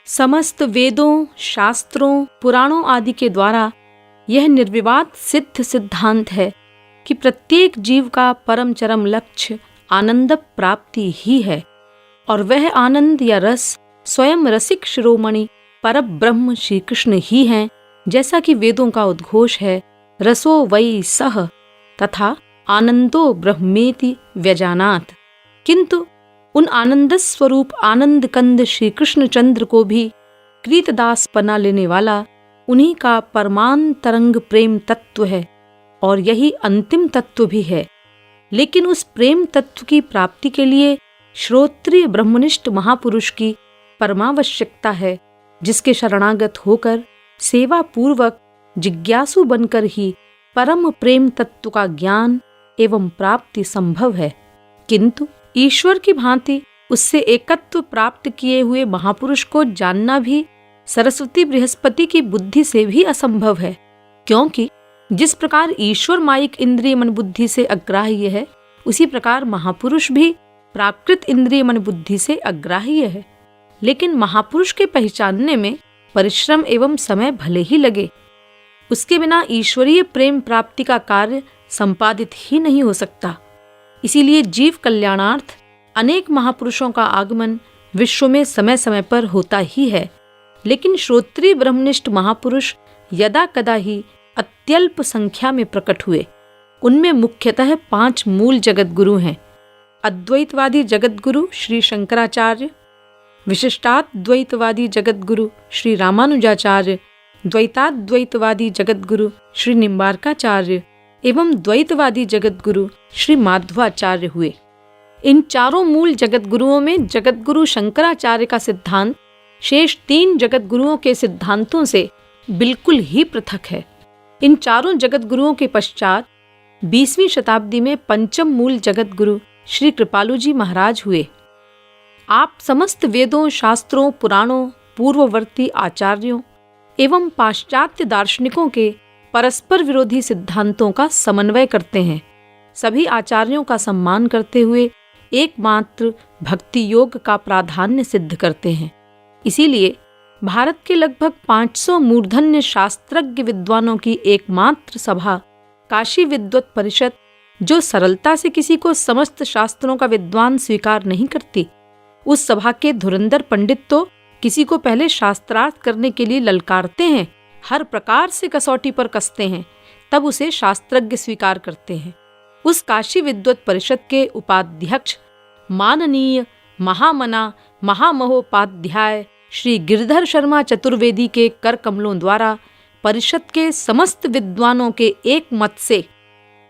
समस्त वेदों, शास्त्रों, पुराणों आदि के द्वारा यह निर्विवाद सिद्ध सिद्धांत है कि प्रत्येक जीव का परम चरम लक्ष्य आनंद प्राप्ति ही है, और वह आनंद या रस स्वयं रसिक शिरोमणि परब्रह्म श्री कृष्ण ही हैं, जैसा कि वेदों का उद्घोष है, रसो वै सह तथा आनंदो ब्रह्मेति व्यजानात्। किंतु उन आनंद स्वरूप आनंद कंद श्री कृष्ण चंद्र को भी कृतदास बना लेने वाला उन्हीं का परमांतरंग प्रेम तत्व है, और यही अंतिम तत्व भी है। लेकिन उस प्रेम तत्व की प्राप्ति के लिए श्रोत्रिय ब्रह्मनिष्ठ महापुरुष की परमावश्यकता है, जिसके शरणागत होकर सेवा पूर्वक जिज्ञासु बनकर ही परम प्रेम तत्व का ज्ञान एवं प्राप्ति संभव है। किंतु ईश्वर की भांति उससे एकत्व प्राप्त किए हुए महापुरुष को जानना भी सरस्वती बृहस्पति की बुद्धि से भी असंभव है, क्योंकि जिस प्रकार ईश्वर मायिक इंद्रिय मन बुद्धि से अग्राह्य है, उसी प्रकार महापुरुष भी प्राकृत इंद्रिय मन बुद्धि से अग्राह्य है। लेकिन महापुरुष के पहचानने में परिश्रम एवं समय भले ही लगे, उसके बिना ईश्वरीय प्रेम प्राप्ति का कार्य संपादित ही नहीं हो सकता। इसीलिए जीव कल्याणार्थ अनेक महापुरुषों का आगमन विश्व में समय समय पर होता ही है। लेकिन श्रोत्रिय ब्रह्मनिष्ठ महापुरुष यदा कदा ही अत्यल्प संख्या में प्रकट हुए। उनमें मुख्यतः 5 मूल जगत गुरु हैं। अद्वैतवादी जगत गुरु श्री शंकराचार्य, विशिष्टाद्वैतवादी जगत गुरु श्री रामानुजाचार्य, द्वैताद्वैतवादी जगत गुरु श्री निम्बार्काचार्य एवं द्वैतवादी जगत गुरु श्री माध्वाचार्य हुए। इन चारों मूल जगत गुरुओं में जगत गुरु शंकराचार्य का सिद्धांत शेष 3 जगत गुरुओं के सिद्धांतों से बिल्कुल ही पृथक है। इन चारों जगत गुरुओं के पश्चात 20वीं शताब्दी में पंचम मूल जगत गुरु श्री कृपालु जी महाराज हुए। आप समस्त वेदों, शास्त्रों, पुराणों, पूर्ववर्ती आचार्यों एवं पाश्चात्य दार्शनिकों के परस्पर विरोधी सिद्धांतों का समन्वय करते हैं। सभी आचार्यों का सम्मान करते हुए एकमात्र भक्ति योग का प्राधान्य सिद्ध करते हैं। इसीलिए भारत के लगभग 500 मूर्धन्य शास्त्रज्ञ विद्वानों की एकमात्र सभा काशी विद्वत परिषद, जो सरलता से किसी को समस्त शास्त्रों का विद्वान स्वीकार नहीं करती, उस सभा के धुरंधर पंडित तो किसी को पहले शास्त्रार्थ करने के लिए ललकारते हैं, हर प्रकार से कसौटी पर कसते हैं, तब उसे शास्त्रज्ञ स्वीकार करते हैं। उस काशी विद्वत परिषद के उपाध्यक्ष माननीय महामना महामहोपाध्याय श्री गिरधर शर्मा चतुर्वेदी के कर कमलों द्वारा परिषद के समस्त विद्वानों के एक मत से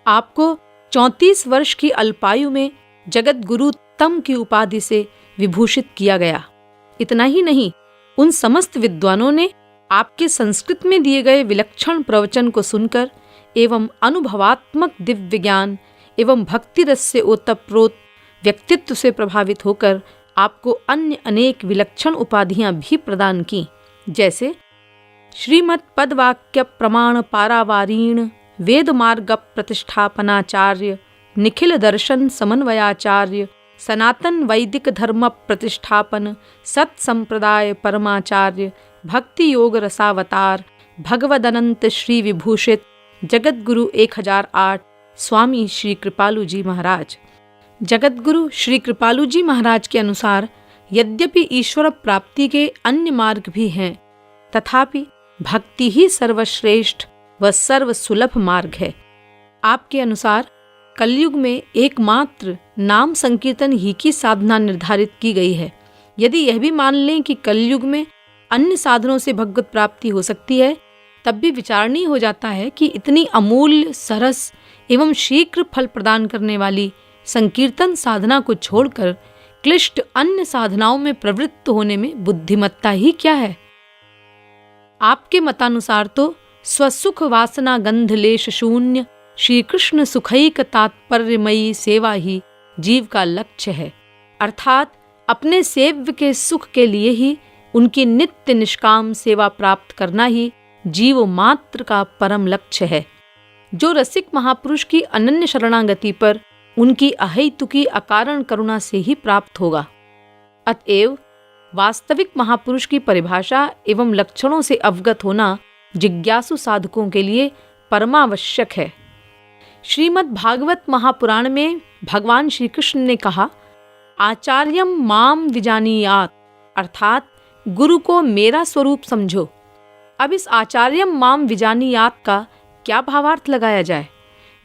आपको 34 वर्ष की अल्पायु में जगत गुरु तम की उपाधि से विभूषित किया गया। इतना ही नहीं, उन समस्त विद्वानों ने आपके संस्कृत में दिए गए विलक्षण प्रवचन को सुनकर एवं अनुभवात्मक दिव्य ज्ञान एवं भक्ति रस से ओतप्रोत व्यक्तित्व से प्रभावित होकर आपको अन्य अनेक विलक्षण उपाधियां भी प्रदान की, जैसे श्रीमद् पदवाक्य प्रमाण पारावारीण वेद मार्ग प्रतिष्ठापनाचार्य, निखिल दर्शन समन्वयाचार्य, सनातन वैदिक धर्म प्रतिष्ठापन सत संप्रदाय परमाचार्य, भक्ति योग रसावतार, भगवदनंत श्री विभूषित जगत गुरु 1008 स्वामी श्री कृपालु जी महाराज। जगत गुरु श्री कृपालु जी महाराज के अनुसार यद्यपि ईश्वर प्राप्ति के अन्य मार्ग भी हैं, तथापि भक्ति ही सर्वश्रेष्ठ व सर्वसुलभ मार्ग है। आपके अनुसार कलयुग में एकमात्र नाम संकीर्तन ही की साधना निर्धारित की गई है। यदि यह भी मान लें कि कलयुग में अन्य साधनों से भगवत प्राप्ति हो सकती है, तब भी विचारणीय हो जाता है कि इतनी अमूल्य, सरस एवं शीघ्र फल प्रदान करने वाली संकीर्तन साधना को छोड़कर क्लिष्ट अन्य साधनाओं में प्रवृत्त होने में बुद्धिमत्ता ही क्या है। आपके मतानुसार तो स्वसुख वासना गंध लेश शून्य श्री कृष्ण सुखैक तात्पर्यमयी सेवा ही जीव का लक्ष्य है, अर्थात अपने सेव्य के सुख के लिए ही उनकी नित्य निष्काम सेवा प्राप्त करना ही जीव मात्र का परम लक्ष्य है। जो रसिक महापुरुष की अनन्य शरणागति पर उनकी अहेतुकी अकारण करुणा से ही प्राप्त होगा। अतएव वास्तविक महापुरुष की परिभाषा एवं लक्षणों से अवगत होना जिज्ञासु साधकों के लिए परमावश्यक है। श्रीमद् भागवत महापुराण में भगवान श्री कृष्ण ने कहा, आचार्यम माम विजानीयात, अर्थात गुरु को मेरा स्वरूप समझो। अब इस आचार्यम माम विजानीयात का क्या भावार्थ लगाया जाए?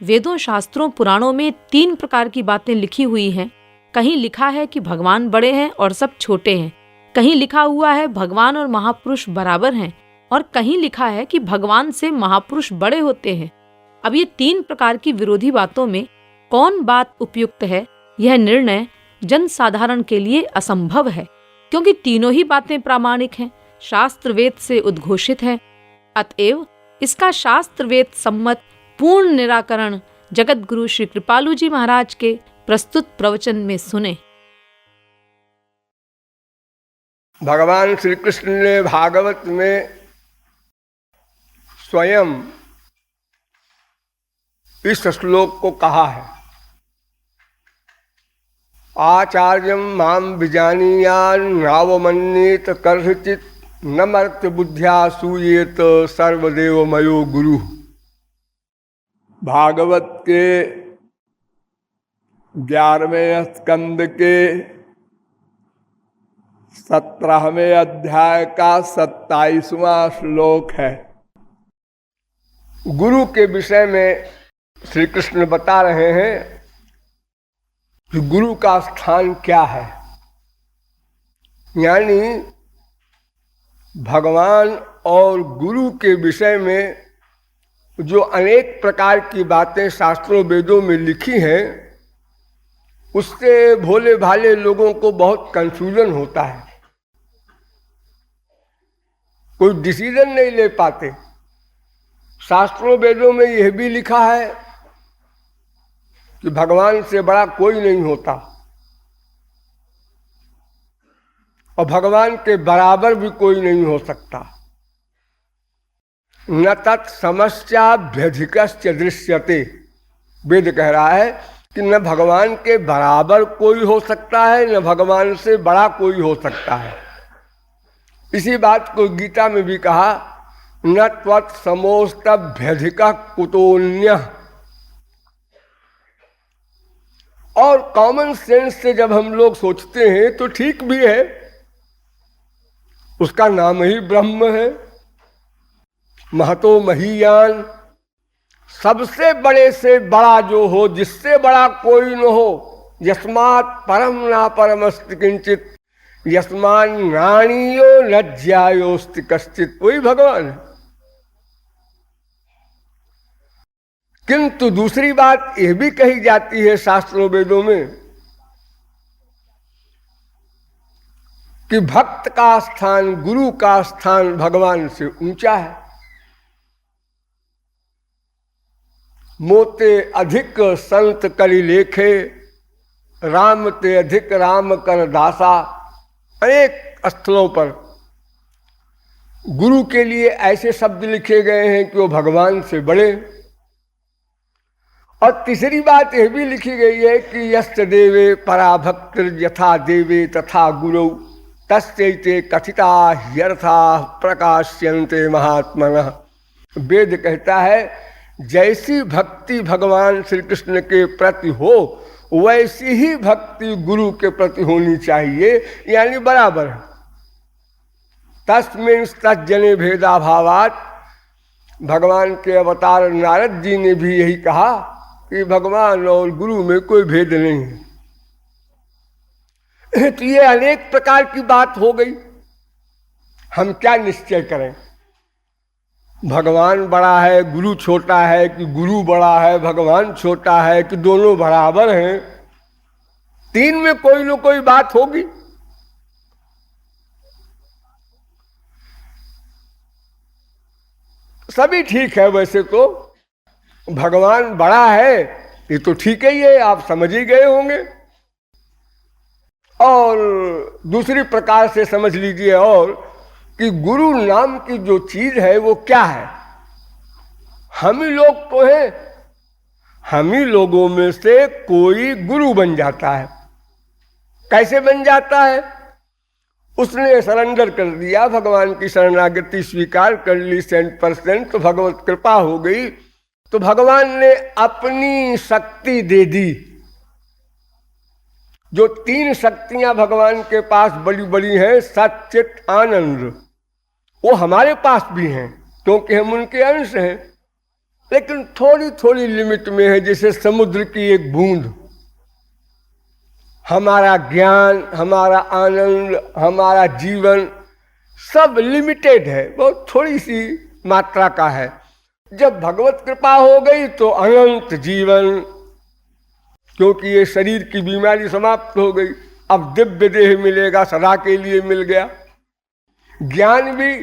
वेदों, शास्त्रों, पुराणों में 3 प्रकार की बातें लिखी हुई हैं। कहीं लिखा है कि भगवान बड़े हैं और सब छोटे हैं, कहीं लिखा हुआ है भगवान और महापुरुष बराबर हैं, और कहीं लिखा है कि भगवान से महापुरुष बड़े होते हैं। अब ये 3 प्रकार की विरोधी बातों में कौन बात उपयुक्त है, यह निर्णय जन साधारण के लिए असंभव है, क्योंकि तीनों ही बातें प्रामाणिक हैं, शास्त्र वेद से उद्घोषित है। अतएव इसका शास्त्र वेद सम्मत पूर्ण निराकरण जगत गुरु श्री कृपालु जी महाराज के प्रस्तुत प्रवचन में सुने। भगवान श्री कृष्ण ने भागवत में स्वयं इस श्लोक को कहा है, आचार्यम माम विजानीयान नावमन्येत कर्हिचित न मर्त्य बुद्ध्या सूयेत सर्वदेव मयो गुरु। भागवत के 11वें स्कंद के 17वें अध्याय का 27वां श्लोक है। गुरु के विषय में श्री कृष्ण बता रहे हैं कि गुरु का स्थान क्या है, यानी भगवान और गुरु के विषय में जो अनेक प्रकार की बातें शास्त्रों वेदों में लिखी हैं, उससे भोले भाले लोगों को बहुत कंफ्यूजन होता है, कोई डिसीजन नहीं ले पाते। शास्त्रों वेदों में यह भी लिखा है कि भगवान से बड़ा कोई नहीं होता और भगवान के बराबर भी कोई नहीं हो सकता। न तत् समस्याभ्यधिकश्च दृश्यते, वेद कह रहा है कि न भगवान के बराबर कोई हो सकता है, न भगवान से बड़ा कोई हो सकता है। इसी बात को गीता में भी कहा, न त्वत् समोस्तभ्यधिकः कुतोऽन्यः। और कॉमन सेंस से जब हम लोग सोचते हैं तो ठीक भी है, उसका नाम ही ब्रह्म है। महतो महीयान, सबसे बड़े से बड़ा जो हो, जिससे बड़ा कोई न हो। यस्मात् परम ना परमस्ति किंचित, यस्मान् नाणीयो न ज्यायोस्ति कश्चित, वही भगवान है। किंतु दूसरी बात यह भी कही जाती है शास्त्रों वेदों में कि भक्त का स्थान, गुरु का स्थान भगवान से ऊंचा है। मोते अधिक संत करि लेखे, राम ते अधिक राम कर दासा। अनेक स्थलों पर गुरु के लिए ऐसे शब्द लिखे गए हैं कि वो भगवान से बड़े। और तीसरी बात यह भी लिखी गई है कि यस्त देवे पराभक्तिर यथा देवे तथा गुरु तस्ते कथिता ह्यर्था प्रकाश्यन्ते महात्मनः। वेद कहता है जैसी भक्ति भगवान श्री कृष्ण के प्रति हो, वैसी ही भक्ति गुरु के प्रति होनी चाहिए, यानी बराबर। तस्मिन् तज्जने भेदाभावात्, भगवान के अवतार नारद जी ने भी यही कहा कि भगवान और गुरु में कोई भेद नहीं है। तो ये अनेक प्रकार की बात हो गई, हम क्या निश्चय करें? भगवान बड़ा है, गुरु छोटा है, कि गुरु बड़ा है, भगवान छोटा है, कि दोनों बराबर हैं? 3 में कोई न कोई बात होगी। सभी ठीक है, वैसे तो भगवान बड़ा है ये तो ठीक ही है, आप समझ ही गए होंगे। और दूसरी प्रकार से समझ लीजिए और कि गुरु नाम की जो चीज है वो क्या है? हम ही लोग तो हैं, हम ही लोगों में से कोई गुरु बन जाता है। कैसे बन जाता है? उसने सरेंडर कर दिया, भगवान की शरणागति स्वीकार कर ली 100%, तो भगवत कृपा हो गई। तो भगवान ने अपनी शक्ति दे दी। जो 3 शक्तियां भगवान के पास बड़ी बड़ी हैं, सत चित आनंद, वो हमारे पास भी हैं क्योंकि हम उनके अंश हैं, लेकिन थोड़ी थोड़ी लिमिट में है। जैसे समुद्र की एक बूंद, हमारा ज्ञान, हमारा आनंद, हमारा जीवन सब लिमिटेड है, बहुत थोड़ी सी मात्रा का है। जब भगवत कृपा हो गई तो अनंत जीवन, क्योंकि ये शरीर की बीमारी समाप्त हो गई, अब दिव्य देह मिलेगा, सदा के लिए मिल गया। ज्ञान भी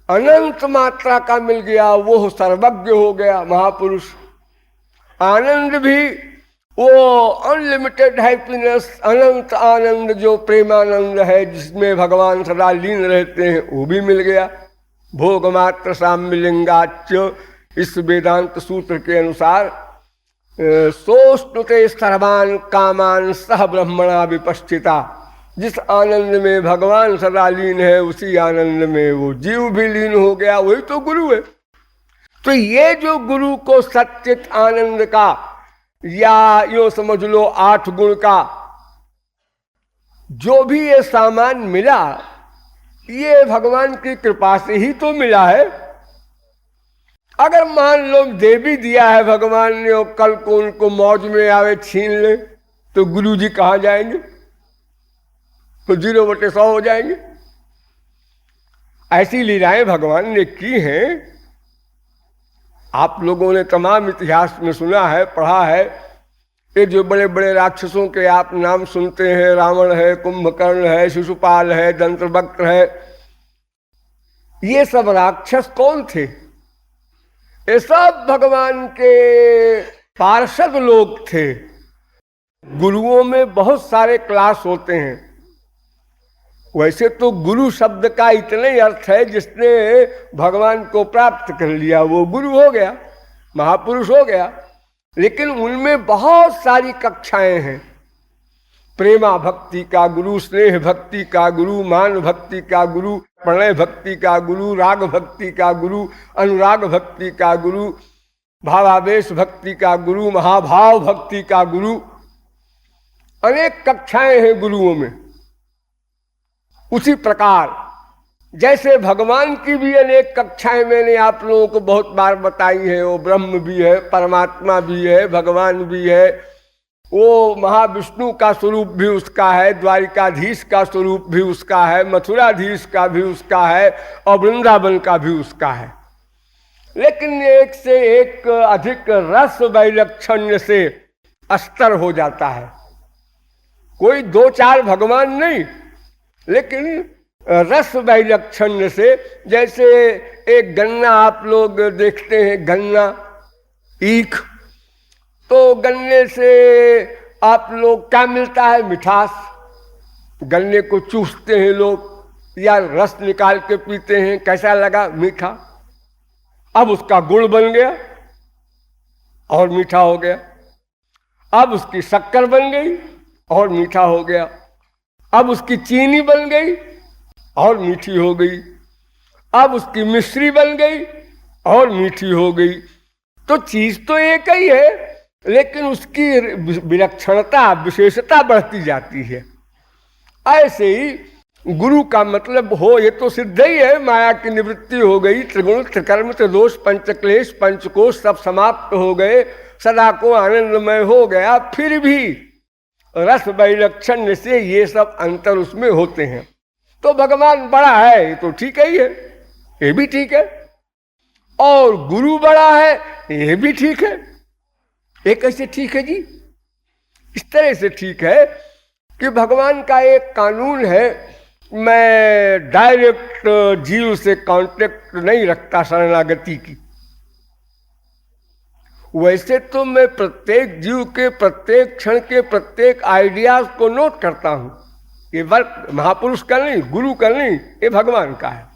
अनंत मात्रा का मिल गया, वो सर्वज्ञ हो गया महापुरुष। आनंद भी वो अनलिमिटेड हैप्पीनेस, अनंत आनंद जो प्रेमानंद है, जिसमें भगवान सदा लीन रहते हैं, वो भी मिल गया। भोग मात्र साम्य लिंगाच्य, इस वेदांत सूत्र के अनुसार सोष्णुते सर्वान कामान सह ब्रह्मणा विपश्चिता। जिस आनंद में भगवान सदा लीन है, उसी आनंद में वो जीव भी लीन हो गया, वही तो गुरु है। तो ये जो गुरु को सच्चित आनंद का, या यो समझ लो 8 गुण का जो भी ये सामान मिला, ये भगवान की कृपा से ही तो मिला है। अगर मान लो दे भी दिया है भगवान ने और कल को उनको मौज में आवे छीन ले, तो गुरु जी कहाँ जाएंगे? तो 0/100 हो जाएंगे। ऐसी लीलाएं भगवान ने की हैं। आप लोगों ने तमाम इतिहास में सुना है, पढ़ा है। ये जो बड़े बड़े राक्षसों के आप नाम सुनते हैं, रावण है, कुंभकर्ण है, शिशुपाल है, दंत्रवक्त्र है, ये सब राक्षस कौन थे? ये सब भगवान के पार्षद लोग थे। गुरुओं में बहुत सारे क्लास होते हैं। वैसे तो गुरु शब्द का इतना ही अर्थ है, जिसने भगवान को प्राप्त कर लिया वो गुरु हो गया, महापुरुष हो गया। लेकिन उनमें बहुत सारी कक्षाएं हैं। प्रेमा भक्ति का गुरु, स्नेह भक्ति का गुरु, मान भक्ति का गुरु, प्रणय भक्ति का गुरु, राग भक्ति का गुरु, अनुराग भक्ति का गुरु, भावावेश भक्ति का गुरु, महाभाव भक्ति का गुरु। अनेक कक्षाएं हैं गुरुओं में। उसी प्रकार जैसे भगवान की भी अनेक कक्षाएं मैंने आप लोगों को बहुत बार बताई है। वो ब्रह्म भी है, परमात्मा भी है, भगवान भी है, वो महाविष्णु का स्वरूप भी उसका है, द्वारिकाधीश का स्वरूप भी उसका है, मथुराधीश का भी उसका है, और वृंदावन का भी उसका है। लेकिन एक से एक अधिक रस वैलक्षण्य से अस्तर हो जाता है। कोई 2-4 भगवान नहीं, लेकिन रस वैलक्षण्य से। जैसे एक गन्ना आप लोग देखते हैं, गन्ना ईख, तो गन्ने से आप लोग क्या मिलता है? मिठास। गन्ने को चूसते हैं लोग या रस निकाल के पीते हैं, कैसा लगा? मीठा। अब उसका गुड़ बन गया और मीठा हो गया। अब उसकी शक्कर बन गई और मीठा हो गया। अब उसकी चीनी बन गई और मीठी हो गई। अब उसकी मिश्री बन गई और मीठी हो गई। तो चीज तो एक ही है, लेकिन उसकी विलक्षणता, विशेषता बढ़ती जाती है। ऐसे ही गुरु का मतलब हो, ये तो सिद्ध ही है, माया की निवृत्ति हो गई, त्रिगुण त्रिकर्म त्रिदोष पंचक्लेश पंचकोश सब समाप्त हो गए, सदा को आनंदमय हो गया। फिर भी रस वैलक्षण्य से ये सब अंतर उसमें होते हैं। तो भगवान बड़ा है, ये तो ठीक ही है, ये भी ठीक है, और गुरु बड़ा है, ये भी ठीक है। ये कैसे ठीक है जी? इस तरह से ठीक है कि भगवान का एक कानून है, मैं डायरेक्ट जीव से कांटेक्ट नहीं रखता शरणागति की। वैसे तो मैं प्रत्येक जीव के प्रत्येक क्षण के प्रत्येक आइडियाज को नोट करता हूं। ये वर्क महापुरुष का नहीं, गुरु का नहीं, ये भगवान का है।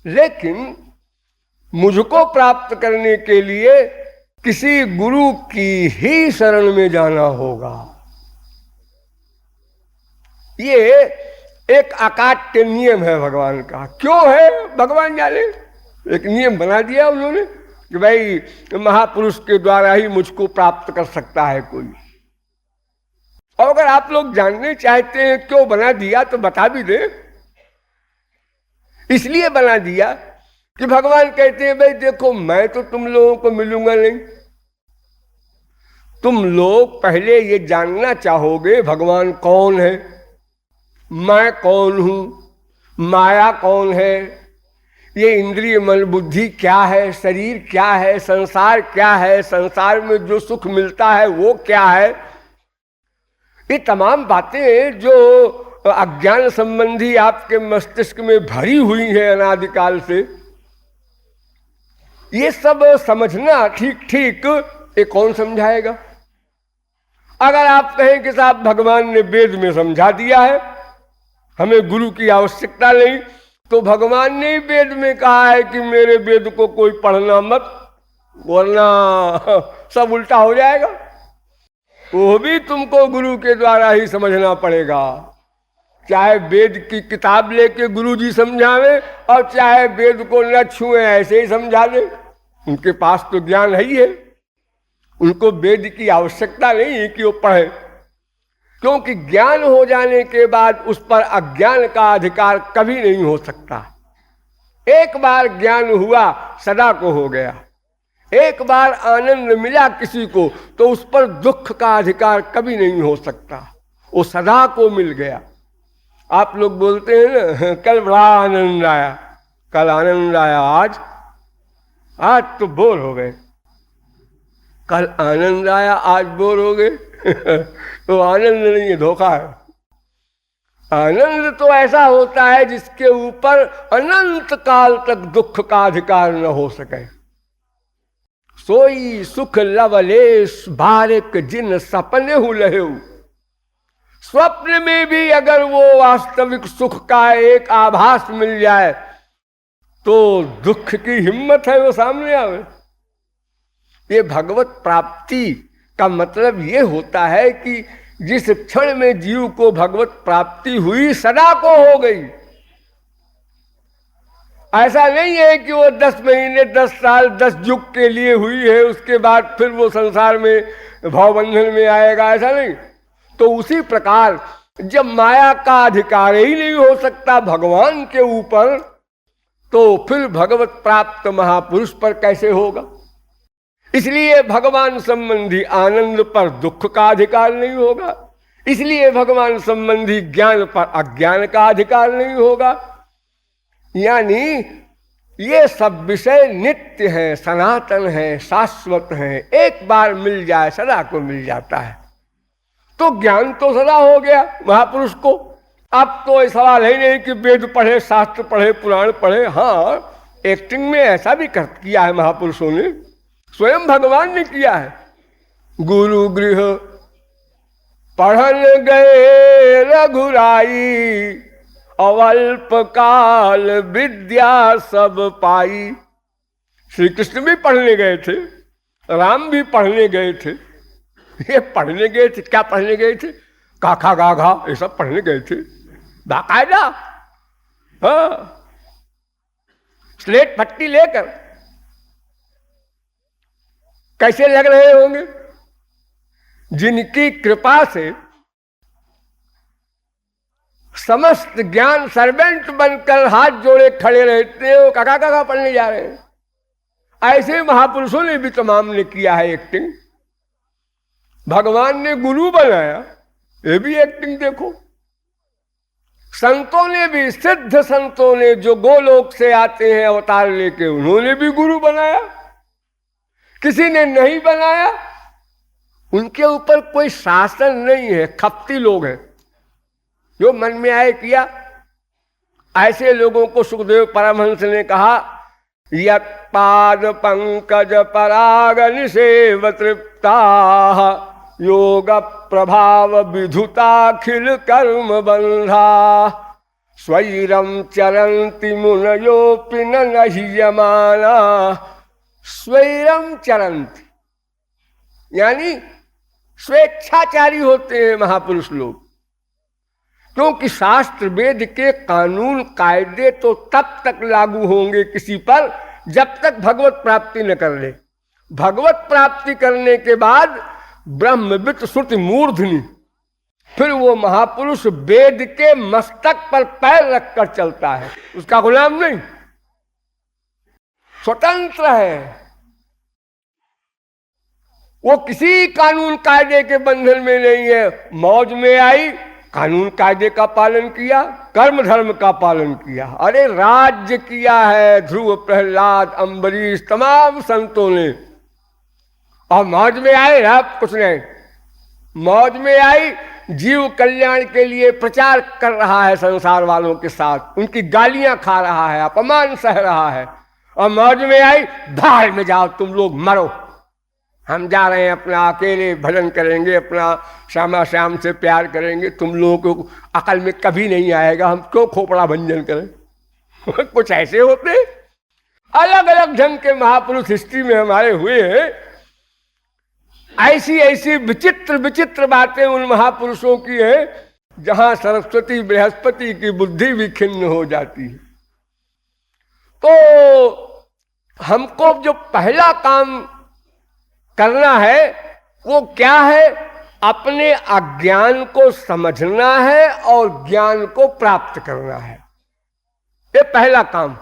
लेकिन मुझको प्राप्त करने के लिए किसी गुरु की ही शरण में जाना होगा। ये एक अकाट्य नियम है भगवान का। क्यों है भगवान जाने, एक नियम बना दिया उन्होंने कि भाई महापुरुष के द्वारा ही मुझको प्राप्त कर सकता है कोई। और अगर आप लोग जानने चाहते हैं क्यों बना दिया तो बता भी दे। इसलिए बना दिया कि भगवान कहते हैं भाई देखो मैं तो तुम लोगों को मिलूंगा नहीं, तुम लोग पहले ये जानना चाहोगे भगवान कौन है, मैं कौन हूं, माया कौन है, ये इंद्रिय मन बुद्धि क्या है, शरीर क्या है, संसार क्या है, संसार में जो सुख मिलता है वो क्या है। ये तमाम बातें जो अज्ञान संबंधी आपके मस्तिष्क में भरी हुई है अनादिकाल से, ये सब समझना ठीक ठीक ये कौन समझाएगा। अगर आप कहें कि साहब भगवान ने वेद में समझा दिया है, हमें गुरु की आवश्यकता नहीं, तो भगवान ने वेद में कहा है कि मेरे वेद को कोई पढ़ना मत, वरना सब उल्टा हो जाएगा। वो भी तुमको गुरु के द्वारा ही समझना पड़ेगा, चाहे वेद की किताब लेके गुरु जी समझावे और चाहे वेद को न छुए ऐसे ही समझा दे। उनके पास तो ज्ञान है ही है, उनको वेद की आवश्यकता नहीं है कि वो पढ़े, क्योंकि ज्ञान हो जाने के बाद उस पर अज्ञान का अधिकार कभी नहीं हो सकता। एक बार ज्ञान हुआ सदा को हो गया, एक बार आनंद मिला किसी को तो उस पर दुख का अधिकार कभी नहीं हो सकता, वो सदा को मिल गया। आप लोग बोलते हैं ना कल बड़ा आनंद आया, कल आनंद आया, आज तो बोर हो गए। कल आनंद आया आज बोर हो गए तो आनंद नहीं है, धोखा है। आनंद तो ऐसा होता है जिसके ऊपर अनंत काल तक दुख का अधिकार न हो सके। सोई सुख लवलेश बारिक जिन सपने हु लहेऊ। स्वप्न में भी अगर वो वास्तविक सुख का एक आभास मिल जाए तो दुख की हिम्मत है वो सामने आवे। ये भगवत प्राप्ति का मतलब ये होता है कि जिस क्षण में जीव को भगवत प्राप्ति हुई सदा को हो गई। ऐसा नहीं है कि वो 10 महीने 10 साल 10 युग के लिए हुई है, उसके बाद फिर वो संसार में भावबंधन में आएगा, ऐसा नहीं। तो उसी प्रकार जब माया का अधिकार ही नहीं हो सकता भगवान के ऊपर, तो फिर भगवत प्राप्त महापुरुष पर कैसे होगा। इसलिए भगवान संबंधी आनंद पर दुख का अधिकार नहीं होगा, इसलिए भगवान संबंधी ज्ञान पर अज्ञान का अधिकार नहीं होगा। यानी ये सब विषय नित्य हैं, सनातन हैं, शाश्वत हैं, एक बार मिल जाए सदा को मिल जाता है। तो ज्ञान तो सदा हो गया महापुरुष को। अब तो सवाल है नहीं कि वेद पढ़े, शास्त्र पढ़े, पुराण पढ़े। हाँ, एक्टिंग में ऐसा भी किया है महापुरुषों ने, स्वयं भगवान ने किया है। गुरु गृह पढ़न गए रघुराई, अवल्प काल विद्या सब पाई। श्री कृष्ण भी पढ़ने गए थे, राम भी पढ़ने गए थे। ये पढ़ने गए थे, क्या पढ़ने गए थे? काखा गाघा ये सब पढ़ने गए थे बाकायदा। हाँ, स्लेट पट्टी लेकर। कैसे लग रहे होंगे? जिनकी कृपा से समस्त ज्ञान सर्वेंट बनकर हाथ जोड़े खड़े रहते हैं, वो काका काका पढ़ने जा रहे हैं। ऐसे महापुरुषों ने भी तमाम ने किया है एक्टिंग। भगवान ने गुरु बनाया, ये भी एक्टिंग देखो। संतों ने भी, सिद्ध संतों ने जो गोलोक से आते हैं अवतार लेके, उन्होंने भी गुरु बनाया। किसी ने नहीं बनाया, उनके ऊपर कोई शासन नहीं है, खपती लोग हैं, जो मन में आए किया। ऐसे लोगों को सुखदेव परमहंस ने कहा, यत्पाद पंकज पराग निसेव तृप्ता, योग प्रभाव विधुताखिल कर्म बंधा, स्वैरम चरंति मुनयोपि न नह्यमाना। स्वैरम चरंति यानी स्वेच्छाचारी होते हैं महापुरुष लोग। क्योंकि शास्त्र वेद के कानून कायदे तो तब तक लागू होंगे किसी पर जब तक भगवत प्राप्ति न कर ले। भगवत प्राप्ति करने के बाद ब्रह्मविद श्रुति मूर्धनि, फिर वो महापुरुष वेद के मस्तक पर पैर रखकर चलता है, उसका गुलाम नहीं, स्वतंत्र है। वो किसी कानून कायदे के बंधन में नहीं है। मौज में आई, कानून कायदे का पालन किया, कर्म धर्म का पालन किया। अरे राज्य किया है ध्रुव, प्रहलाद, अम्बरीश, तमाम संतों ने, और मौज में आए आप कुछ नहीं। मौज में आई, जीव कल्याण के लिए प्रचार कर रहा है संसार वालों के साथ, उनकी गालियां खा रहा है, अपमान सह रहा है। और मौज में आई, भाड़ में जाओ तुम लोग, मरो, हम जा रहे हैं अपना अकेले भजन करेंगे, अपना श्यामा श्याम से प्यार करेंगे, तुम लोगों को अकल में कभी नहीं आएगा, हम क्यों खोपड़ा भंजन करें। कुछ ऐसे होते, अलग अलग ढंग के महापुरुष हिस्ट्री में हमारे हुए हैं। ऐसी ऐसी विचित्र विचित्र बातें उन महापुरुषों की हैं जहां सरस्वती बृहस्पति की बुद्धि भी खिन्न हो जाती है। तो हमको जो पहला काम करना है वो क्या है? अपने अज्ञान को समझना है और ज्ञान को प्राप्त करना है। ये पहला काम।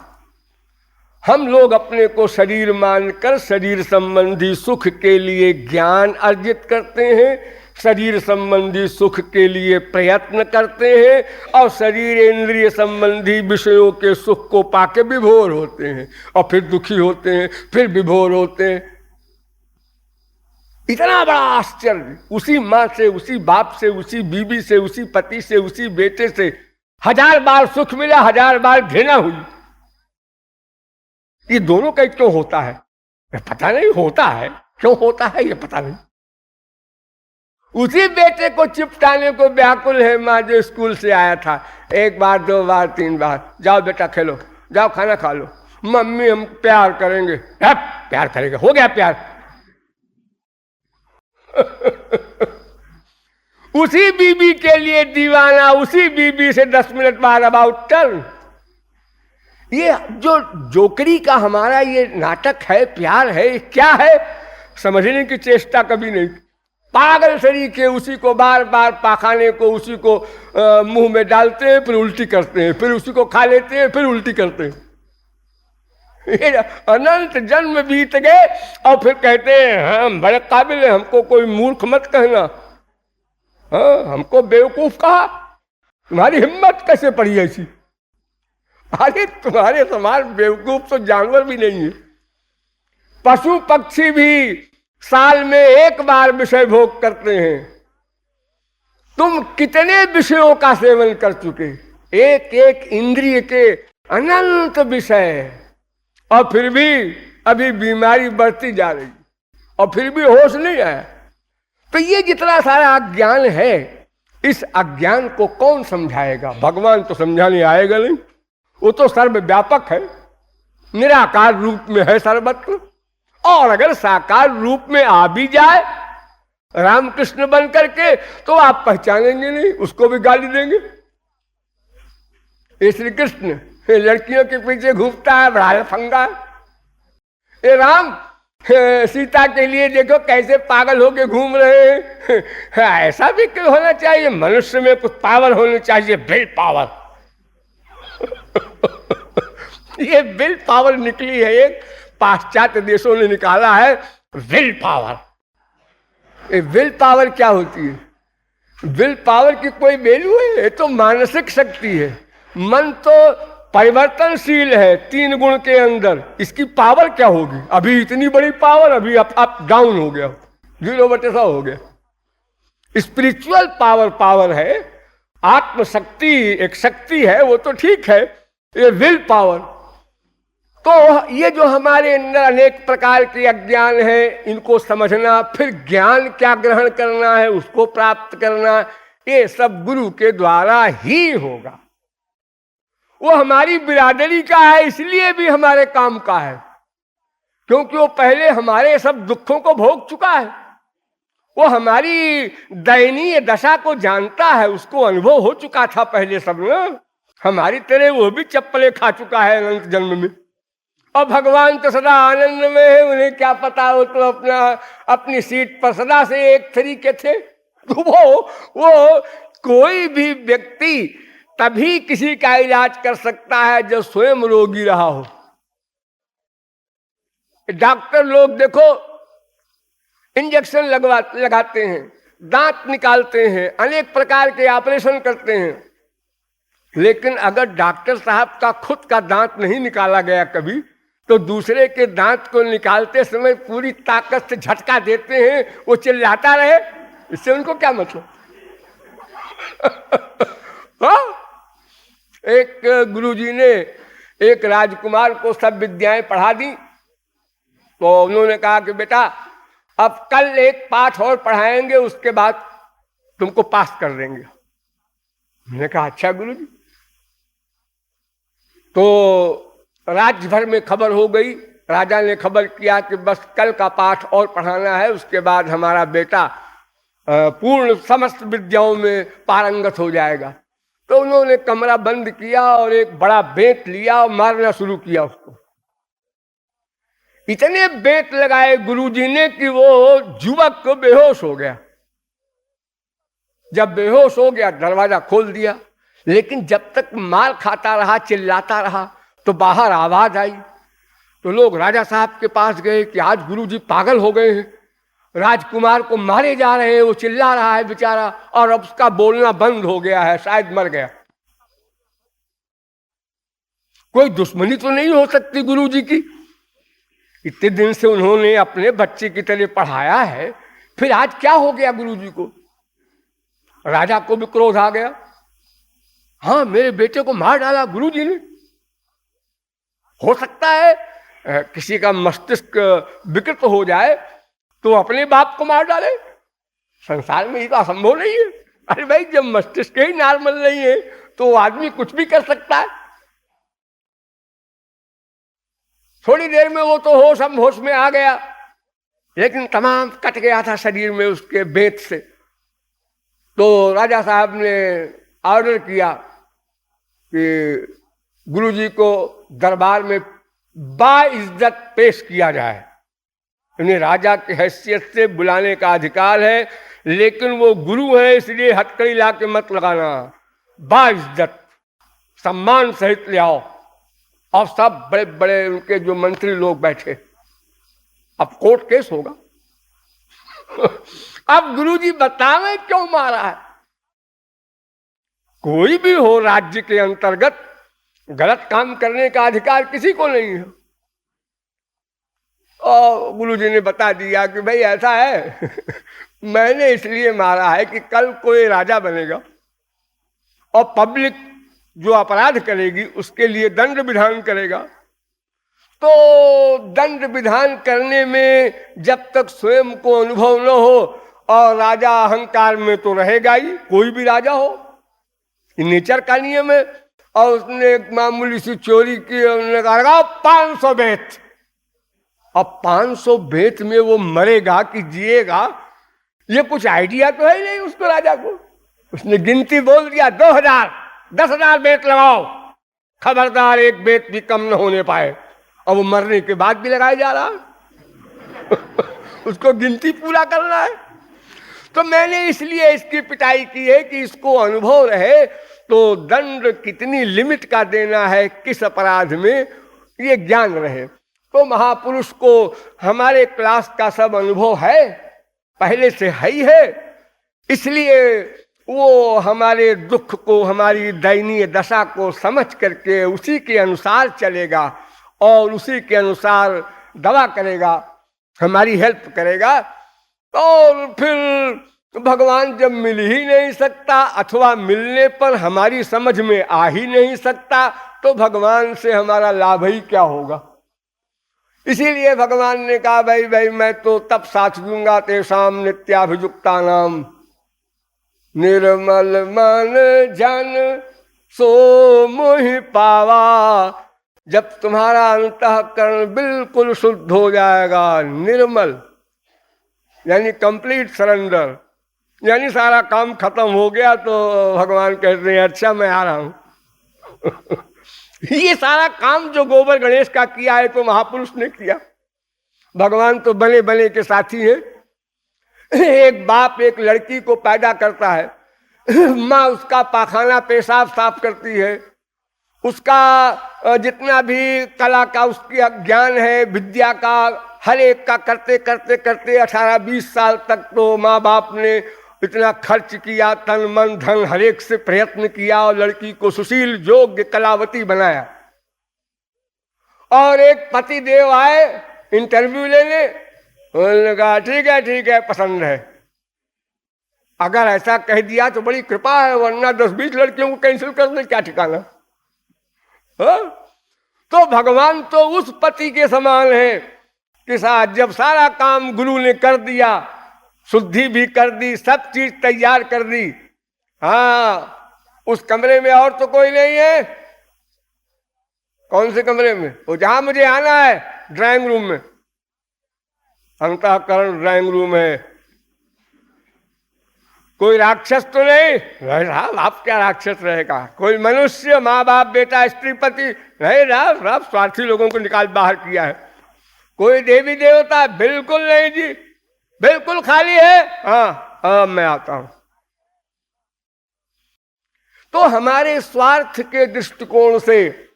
हम लोग अपने को शरीर मानकर शरीर संबंधी सुख के लिए ज्ञान अर्जित करते हैं, शरीर संबंधी सुख के लिए प्रयत्न करते हैं, और शरीर इंद्रिय संबंधी विषयों के सुख को पाके विभोर होते हैं, और फिर दुखी होते हैं, फिर विभोर होते हैं। इतना बड़ा आश्चर्य! उसी माँ से, उसी बाप से, उसी बीवी से, उसी पति से, उसी बेटे से 1000 बार सुख मिला, 1000 बार घृणा हुई। ये दोनों का क्यों होता है? पता नहीं होता है, क्यों होता है ये पता नहीं। उसी बेटे को चिपटाने को व्याकुल है माँ जो स्कूल से आया था, 1 बार 2 बार 3 बार, जाओ बेटा खेलो, जाओ खाना खा लो, मम्मी हम प्यार करेंगे। प्यार करेंगे, हो गया प्यार। उसी बीबी के लिए दीवाना, उसी बीबी से 10 मिनट बाद अबाउट टर्न। ये जो जोकरी का हमारा ये नाटक है, प्यार है, क्या है समझने की चेष्टा कभी नहीं। पागल शरीर के उसी को बार बार पाखाने को उसी को मुंह में डालते हैं, फिर उल्टी करते हैं, फिर उसी को खा लेते हैं, फिर उल्टी करते हैं। अनंत जन्म बीत गए और फिर कहते हैं हम बड़े काबिल हैं, हमको कोई मूर्ख मत कहना। हाँ, हमको बेवकूफ कहा, तुम्हारी हिम्मत कैसे पड़ी ऐसी? अरे तुम्हारे समान बेवकूफ तो जानवर भी नहीं है। पशु पक्षी भी साल में 1 बार विषय भोग करते हैं। तुम कितने विषयों का सेवन कर चुके, एक एक इंद्रिय के अनंत विषय, और फिर भी अभी बीमारी बढ़ती जा रही, और फिर भी होश नहीं आया। तो ये जितना सारा अज्ञान है, इस अज्ञान को कौन समझाएगा? भगवान तो समझाने आएगा नहीं, वो तो सर्वव्यापक है, निराकार रूप में है सर्वत्र। और अगर साकार रूप में आ भी जाए रामकृष्ण बन करके, तो आप पहचानेंगे नहीं, उसको भी गाली देंगे। ये श्री कृष्ण लड़कियों के पीछे घूमता है, बड़ा फंगा। ये राम सीता के लिए देखो कैसे पागल होके घूम रहे हैं। ऐसा भी क्यों होना चाहिए? मनुष्य में कुछ पावर होनी चाहिए, विल पावर। ये विल पावर निकली है, एक पाश्चात्य देशों ने निकाला है विल पावर। ये विल पावर क्या होती है? विल पावर की कोई वैल्यू है? ये तो मानसिक शक्ति है। मन तो परिवर्तनशील है 3 गुण के अंदर, इसकी पावर क्या होगी? अभी इतनी बड़ी पावर, अभी अप डाउन हो गया, 0/100 हो गया। स्पिरिचुअल पावर है, आत्मशक्ति एक शक्ति है, वो तो ठीक है। ये विल पावर, तो ये जो हमारे अंदर अनेक प्रकार के अज्ञान है, इनको समझना, फिर ज्ञान क्या ग्रहण करना है, उसको प्राप्त करना, ये सब गुरु के द्वारा ही होगा। वो हमारी बिरादरी का है, इसलिए भी हमारे काम का है, क्योंकि वो पहले हमारे सब दुखों को भोग चुका है, वो हमारी दयनीय दशा को जानता है, उसको अनुभव हो चुका था पहले सब ना। हमारी तरह वो भी चप्पलें खा चुका है अनंत जन्म में। और भगवान तो सदा आनंद में है, उन्हें क्या पता, वो तो अपनी सीट पर सदा से एक तरीके थे। तो वो कोई भी व्यक्ति तभी किसी का इलाज कर सकता है जो स्वयं रोगी रहा हो। डॉक्टर लोग देखो इंजेक्शन लगाते हैं, दांत निकालते हैं, अनेक प्रकार के ऑपरेशन करते हैं, लेकिन अगर डॉक्टर साहब का खुद का दांत नहीं निकाला गया कभी, तो दूसरे के दांत को निकालते समय पूरी ताकत से झटका देते हैं, वो चिल्लाता रहे, इससे उनको क्या मतलब। एक गुरुजी ने एक राजकुमार को सब विद्याएं पढ़ा दी, तो उन्होंने कहा कि बेटा अब कल एक पाठ और पढ़ाएंगे, उसके बाद तुमको पास कर देंगे। मैंने कहा अच्छा गुरुजी। तो राज्य भर में खबर हो गई, राजा ने खबर किया कि बस कल का पाठ और पढ़ाना है, उसके बाद हमारा बेटा पूर्ण समस्त विद्याओं में पारंगत हो जाएगा। तो उन्होंने कमरा बंद किया और एक बड़ा बेंत लिया और मारना शुरू किया उसको। इतने बेंत लगाए गुरुजी ने कि वो युवक को बेहोश हो गया। जब बेहोश हो गया दरवाजा खोल दिया, लेकिन जब तक मार खाता रहा, चिल्लाता रहा, तो बाहर आवाज आई। तो लोग राजा साहब के पास गए कि आज गुरुजी पागल हो गए हैं, राजकुमार को मारे जा रहे हैं, वो चिल्ला रहा है बेचारा, और अब उसका बोलना बंद हो गया है, शायद मर गया। कोई दुश्मनी तो नहीं हो सकती गुरुजी की, इतने दिन से उन्होंने अपने बच्चे की तरह पढ़ाया है, फिर आज क्या हो गया गुरुजी को। राजा को भी क्रोध आ गया, हाँ मेरे बेटे को मार डाला गुरुजी ने। हो सकता है किसी का मस्तिष्क विकृत हो जाए तो अपने बाप को मार डाले, संसार में ये तो असंभव नहीं है। अरे भाई जब मस्तिष्क ही नॉर्मल नहीं है तो आदमी कुछ भी कर सकता है। थोड़ी देर में वो तो होश में आ गया, लेकिन तमाम कट गया था शरीर में उसके बेत से। तो राजा साहब ने ऑर्डर किया कि गुरुजी को दरबार में बाइज्जत पेश किया जाए। उन्हें राजा की हैसियत से बुलाने का अधिकार है, लेकिन वो गुरु है इसलिए हथकड़ी ला के मत लगाना, बाइज्जत सम्मान सहित ले आओ। और सब बड़े बड़े उनके जो मंत्री लोग बैठे, अब कोर्ट केस होगा। अब गुरुजी बतावे क्यों मारा है। कोई भी हो राज्य के अंतर्गत गलत काम करने का अधिकार किसी को नहीं है। और गुरुजी ने बता दिया कि भाई ऐसा है मैंने इसलिए मारा है कि कल कोई राजा बनेगा और पब्लिक जो अपराध करेगी उसके लिए दंड विधान करेगा। तो दंड विधान करने में जब तक स्वयं को अनुभव न हो, और राजा अहंकार में तो रहेगा ही, कोई भी राजा हो, नेचर का नियम है। और उसने एक मामूली सी चोरी की, उन्होंने कहा 500 बेत। अब 500 बेत में वो मरेगा कि जिएगा ये कुछ आइडिया तो है नहीं उसको, राजा को। उसने गिनती बोल दिया 2000, 10,000 बेत लगाओ, खबरदार एक बेत भी कम न होने पाए। और वो मरने के बाद भी लगाया जा रहा उसको गिनती पूरा करना है। तो मैंने इसलिए इसकी पिटाई की है कि इसको अनुभव रहे, तो दंड कितनी लिमिट का देना है, किस अपराध में, ये ज्ञान रहे। तो महापुरुष को हमारे क्लास का सब अनुभव है, पहले से ही है, इसलिए वो हमारे दुख को, हमारी दयनीय दशा को समझ करके उसी के अनुसार चलेगा और उसी के अनुसार दवा करेगा, हमारी हेल्प करेगा। और फिर भगवान जब मिल ही नहीं सकता अथवा मिलने पर हमारी समझ में आ ही नहीं सकता, तो भगवान से हमारा लाभ ही क्या होगा। इसीलिए भगवान ने कहा भाई भाई मैं तो तब साथ दूंगा तेषाम नित्याभियुक्ता नाम, निर्मल मन जन सो मोहि पावा। जब तुम्हारा अंतःकरण बिल्कुल शुद्ध हो जाएगा, निर्मल, यानी कंप्लीट सरेंडर, यानी सारा काम खत्म हो गया तो भगवान कहते हैं अच्छा मैं आ रहा हूं। ये सारा काम जो गोबर गणेश का किया है तो महापुरुष ने किया। भगवान तो बने बने के साथी हैं। एक बाप एक लड़की को पैदा करता है, माँ उसका पाखाना पेशाब साफ करती है, उसका जितना भी कला का उसकी ज्ञान है, विद्या का, हर एक का करते करते करते 18-20 साल तक तो माँ बाप ने इतना खर्च किया, तन मन धन हर एक से प्रयत्न किया और लड़की को सुशील योग्य कलावती बनाया। और एक पति देव आए इंटरव्यू लेने, उन्होंने कहा ठीक है पसंद है। अगर ऐसा कह दिया तो बड़ी कृपा है, वरना 10-20 लड़कियों को कैंसिल कर दे, क्या ठिकाना। तो भगवान तो उस पति के समान है कि साथ जब सारा काम गुरु ने कर दिया, शुद्धि भी कर दी, सब चीज तैयार कर दी, हाँ उस कमरे में और तो कोई नहीं है। कौन से कमरे में? वो जहां मुझे आना है, ड्राइंग रूम में। अंतःकरण ड्राइंग रूम है। कोई राक्षस तो नहीं? राम आप क्या राक्षस रहेगा? कोई मनुष्य, माँ बाप, बेटा, स्त्री, पति नहीं। राम स्वार्थी लोगों को निकाल बाहर किया है। कोई देवी देवता? बिल्कुल नहीं जी, बिल्कुल खाली है। हाँ मैं आता हूं। तो हमारे स्वार्थ के दृष्टिकोण से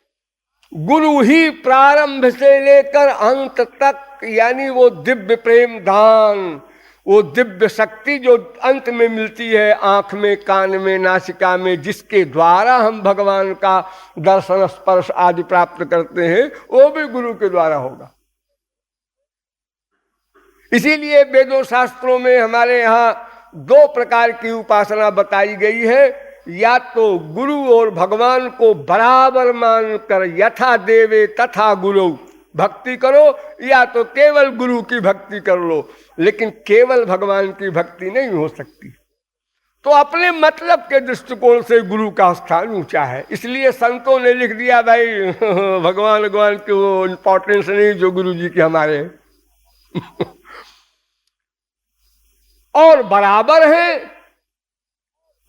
गुरु ही प्रारंभ से लेकर अंत तक, यानी वो दिव्य प्रेम दान, वो दिव्य शक्ति जो अंत में मिलती है, आंख में, कान में, नासिका में, जिसके द्वारा हम भगवान का दर्शन स्पर्श आदि प्राप्त करते हैं, वो भी गुरु के द्वारा होगा। इसीलिए वेदों शास्त्रों में हमारे यहाँ 2 प्रकार की उपासना बताई गई है। या तो गुरु और भगवान को बराबर मानकर यथा देवे तथा गुरु भक्ति करो, या तो केवल गुरु की भक्ति कर लो, लेकिन केवल भगवान की भक्ति नहीं हो सकती। तो अपने मतलब के दृष्टिकोण से गुरु का स्थान ऊंचा है। इसलिए संतों ने लिख दिया भाई भगवान की वो इंपॉर्टेंस नहीं जो गुरु जी के हमारे और बराबर है।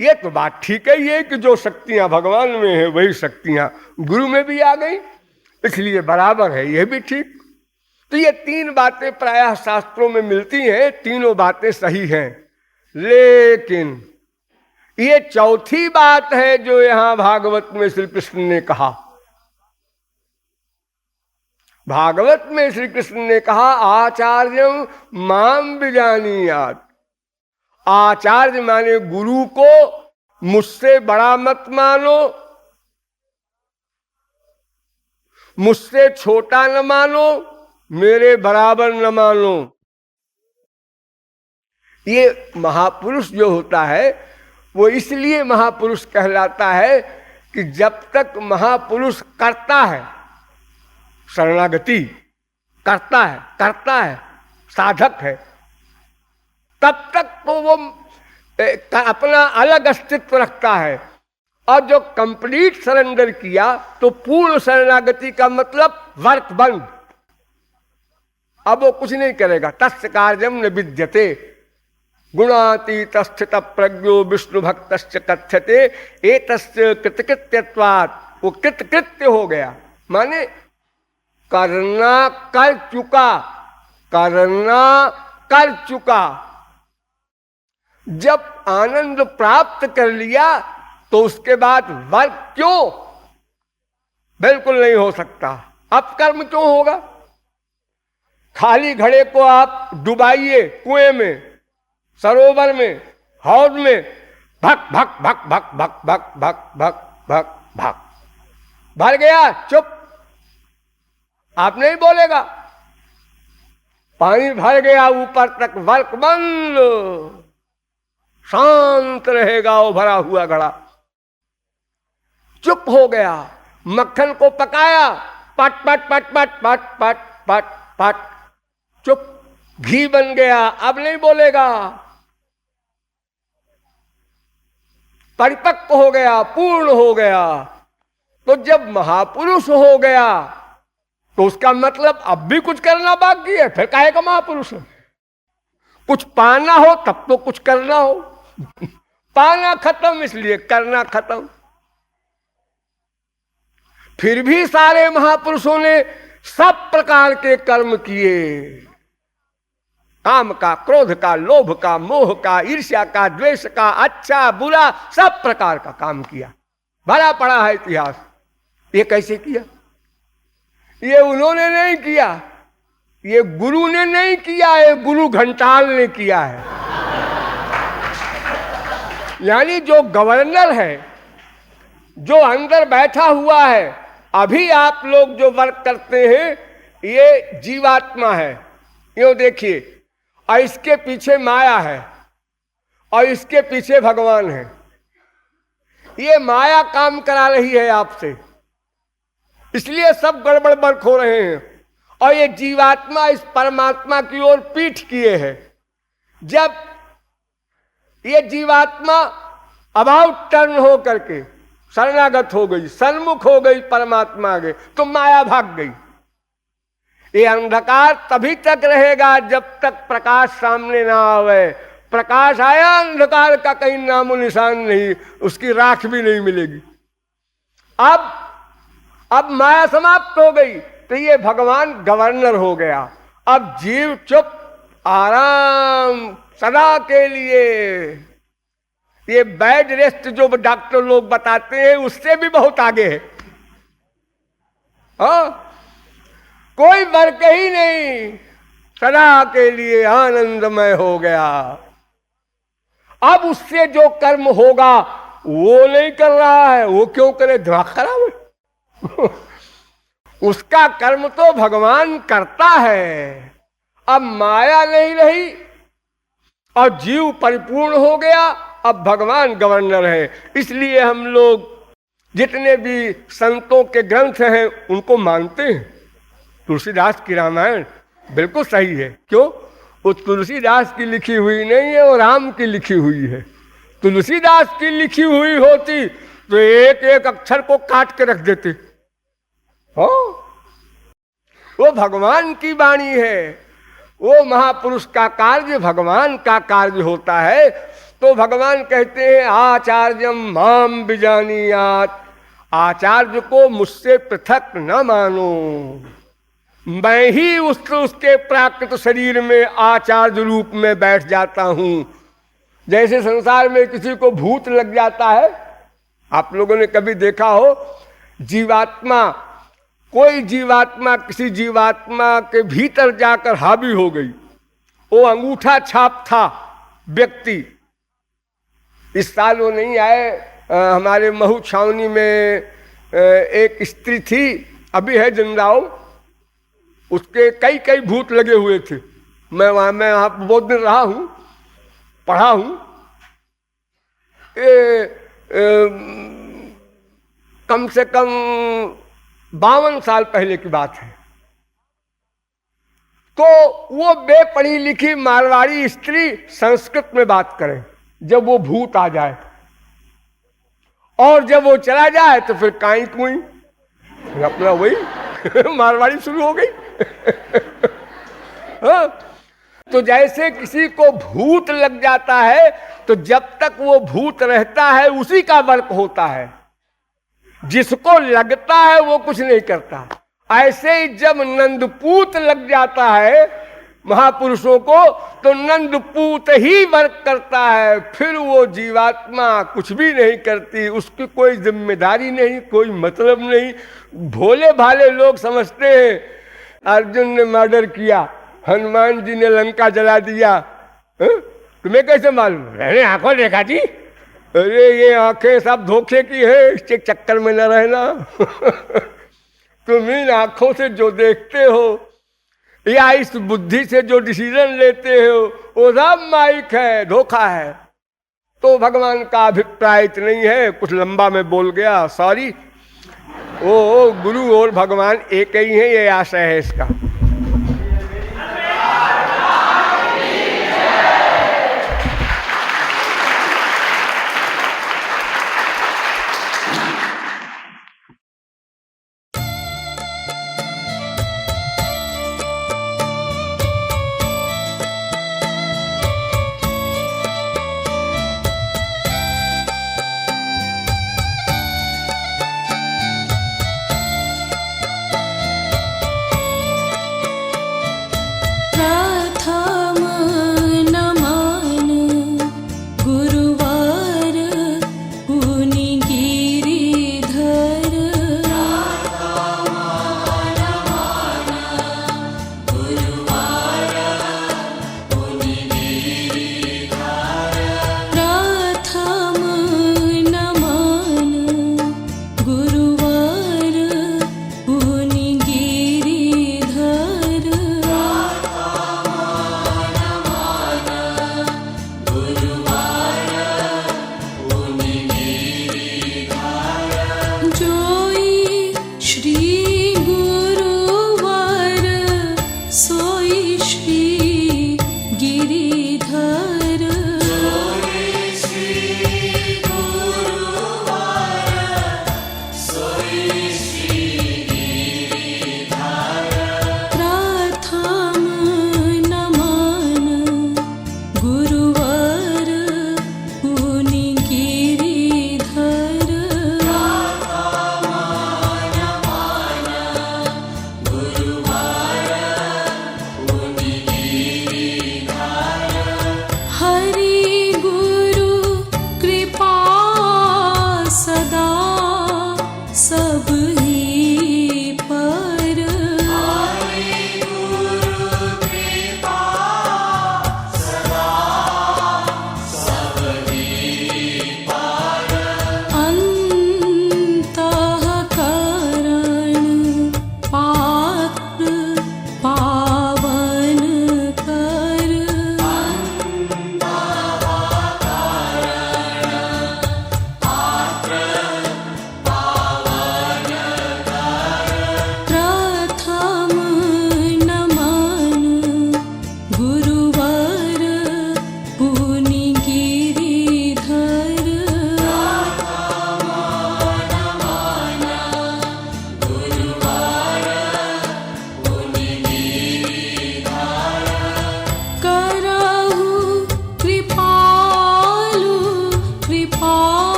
ये तो बात ठीक है, ये कि जो शक्तियां भगवान में है वही शक्तियां गुरु में भी आ गई, इसलिए बराबर है, ये भी ठीक। तो ये 3 बातें प्रायः शास्त्रों में मिलती हैं, तीनों बातें सही हैं। लेकिन ये चौथी बात है जो यहां भागवत में श्री कृष्ण ने कहा। भागवत में श्री कृष्ण ने कहा आचार्यं माम विजानीयात्। आचार्य माने गुरु को मुझसे बड़ा मत मानो, मुझसे छोटा न मानो, मेरे बराबर न मानो। ये महापुरुष जो होता है वो इसलिए महापुरुष कहलाता है कि जब तक महापुरुष करता है, शरणागति करता है, साधक है, तब तक तो वो अपना अलग अस्तित्व रखता है। और जो कंप्लीट सरेंडर किया तो पूर्ण शरणागति का मतलब वर्क बंद, अब वो कुछ नहीं करेगा। तस्य कार्यम न विद्यते गुणातीत स्थित प्रज्ञो विष्णु भक्त कथ्यते एतस्य कृतकृत्यत्वात्। वो कृतकृत्य हो गया, माने करना कर चुका। जब आनंद प्राप्त कर लिया तो उसके बाद वर्क क्यों? बिल्कुल नहीं हो सकता। अब कर्म क्यों होगा? खाली घड़े को आप डुबाइए कुएं में, सरोवर में, हौद में, भक भक भक भक भक भक भक भक भक भक भर गया, चुप, आप नहीं बोलेगा। पानी भर गया ऊपर तक, वर्क बंद, शांत रहेगा वो भरा हुआ घड़ा। चुप हो गया। मक्खन को पकाया, पट पट पट पट पट पट पट पट, चुप, घी बन गया, अब नहीं बोलेगा। परिपक्व हो गया, पूर्ण हो गया। तो जब महापुरुष हो गया तो उसका मतलब अब भी कुछ करना बाकी है, फिर काहे का महापुरुष है? कुछ पाना हो तब तो कुछ करना हो। पाना खत्म इसलिए करना खत्म। फिर भी सारे महापुरुषों ने सब प्रकार के कर्म किए, काम का, क्रोध का, लोभ का, मोह का, ईर्ष्या का, द्वेष का, अच्छा बुरा सब प्रकार का काम किया। भरा पड़ा है इतिहास। ये कैसे किया? ये उन्होंने नहीं किया, ये गुरु ने नहीं किया, ये गुरु घंटाल ने किया है। यानी जो गवर्नर है, जो अंदर बैठा हुआ है, अभी आप लोग जो वर्क करते हैं, ये जीवात्मा है। यो देखिए, और इसके पीछे माया है और इसके पीछे भगवान है। ये माया काम करा रही है आपसे, इसलिए सब गड़बड़ बर्क हो रहे हैं। और ये जीवात्मा इस परमात्मा की ओर पीठ किए है। जब ये जीवात्मा अबाउट टर्न हो करके शरणागत हो गई, सन्मुख हो गई परमात्मा आगे, तो माया भाग गई। ये अंधकार तभी तक रहेगा जब तक प्रकाश सामने ना आवे। प्रकाश आया, अंधकार का कहीं नामो निशान नहीं, उसकी राख भी नहीं मिलेगी। अब माया समाप्त हो गई, तो ये भगवान गवर्नर हो गया। अब जीव चुप, आराम सदा के लिए। ये बेड रेस्ट जो डॉक्टर लोग बताते हैं, उससे भी बहुत आगे है। हाँ, कोई वर्क ही नहीं, सदा के लिए आनंदमय हो गया। अब उससे जो कर्म होगा वो नहीं कर रहा है, वो क्यों करे? दिमाग खराब है। उसका कर्म तो भगवान करता है। अब माया नहीं रही और जीव परिपूर्ण हो गया, अब भगवान गवर्नर है। इसलिए हम लोग जितने भी संतों के ग्रंथ हैं उनको मानते हैं। तुलसीदास की रामायण बिल्कुल सही है। क्यों? वो तुलसीदास की लिखी हुई नहीं है, वो राम की लिखी हुई है। तुलसीदास की लिखी हुई होती तो एक एक अक्षर को काट के रख देते। हो, वो भगवान की वाणी है। वो महापुरुष का कार्य भगवान का कार्य होता है। तो भगवान कहते हैं आचार्यम माम बिजानियात, आचार्य को मुझसे पृथक न मानो। मैं ही उसके प्राकृत शरीर में आचार्य रूप में बैठ जाता हूं। जैसे संसार में किसी को भूत लग जाता है, आप लोगों ने कभी देखा हो, जीवात्मा, कोई जीवात्मा किसी जीवात्मा के भीतर जाकर हावी हो गई। वो अंगूठा छाप था व्यक्ति। इस साल वो नहीं आए, हमारे महू छावनी में एक स्त्री थी, अभी है जिंदाओ, उसके कई कई भूत लगे हुए थे। मैं वहाँ बहुत दिन रहा हूँ, पढ़ा हूँ। कम से कम 52 साल पहले की बात है। तो वो बेपढ़ी लिखी मारवाड़ी स्त्री संस्कृत में बात करे जब वो भूत आ जाए, और जब वो चला जाए तो फिर काई कुई अपना वही मारवाड़ी शुरू हो गई। हाँ? तो जैसे किसी को भूत लग जाता है तो जब तक वो भूत रहता है उसी का वर्क होता है, जिसको लगता है वो कुछ नहीं करता। ऐसे ही जब नंदपूत लग जाता है महापुरुषों को, तो नंदपूत ही वर्क करता है। फिर वो जीवात्मा कुछ भी नहीं करती, उसकी कोई जिम्मेदारी नहीं, कोई मतलब नहीं। भोले भाले लोग समझते हैं अर्जुन ने मर्डर किया, हनुमान जी ने लंका जला दिया। तुम्हें कैसे मालूम? मैंने आंखों देखा थी। अरे ये आंखें सब धोखे की है, इसके चक्कर में न रहना। तुम इन आंखों से जो देखते हो या इस बुद्धि से जो डिसीजन लेते हो वो सब माइक है, धोखा है। तो भगवान का अभिप्राय इतना नहीं है, कुछ लंबा में बोल गया, सॉरी। ओ गुरु और भगवान एक ही है, ये आशय है इसका। जोई श्री गुरुवर सोई श्री गिरिधर श्री गुरुवार सोई